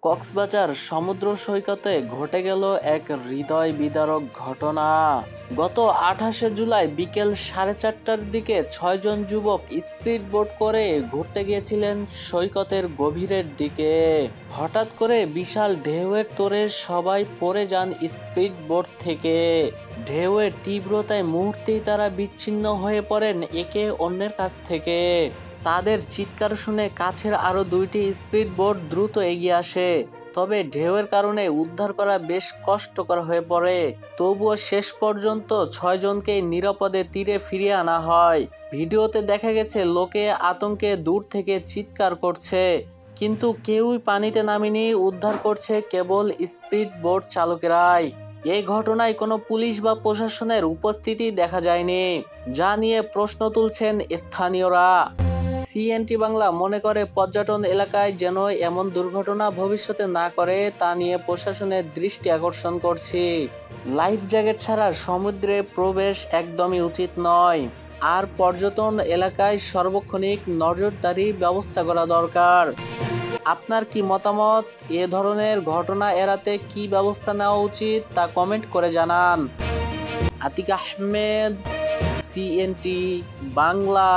কক্সবাজার সমুদ্র সৈকতে ঘটে গেল এক হৃদয় বিদারক ঘটনা। গত 28শে জুলাই বিকেল 4:30টার দিকে 6জন যুবক স্পিড বোট করে ঘুরতে গিয়েছিলেন সৈকতের গভীরের দিকে। হঠাৎ করে বিশাল ঢেউয়ের তোড়ে সবাই পড়ে যান স্পিড বোট থেকে। ঢেউয়ের তীব্রতায় মুহূর্তেই তারা বিচ্ছিন্ন হয়ে পড়েন একে অন্যের কাছ থেকে। তাদের চিৎকার শুনে কাছের আরো 2টি স্পিড বোট দ্রুত এগিয়ে আসে, তবে ঢেউয়ের কারণে উদ্ধার করা বেশ কষ্টকর হয়ে পড়ে। তবুও শেষ পর্যন্ত 6জনকেই নিরাপদে তীরে ফিরিয়ে আনা হয়। ভিডিওতে দেখা গেছে লোকে আতঙ্কে দূর থেকে চিৎকার করছে, কিন্তু কেউই পানিতে নামেনি। উদ্ধার করছে কেবল স্পিড বোট চালকেরাই। এই ঘটনায় কোনো পুলিশ বা প্রশাসনের উপস্থিতি দেখা যায়নি, যা নিয়ে প্রশ্ন তুলছেন স্থানীয়রা। সিএনটি বাংলা মনে করে পর্যটন এলাকায় যেন এমন দুর্ঘটনা ভবিষ্যতে না করে তা নিয়ে প্রশাসনের দৃষ্টি আকর্ষণ করছি। লাইফ জ্যাকেট ছাড়া সমুদ্রে প্রবেশ একদমই উচিত নয়, আর পর্যটন এলাকায় সার্বক্ষণিক নজরদারি ব্যবস্থা করা দরকার। আপনার কি মতামত? এ ধরনের ঘটনা এড়াতে কি ব্যবস্থা নেওয়া উচিত তা কমেন্ট করে জানান। আতিক আহমেদ, সিএনটি বাংলা।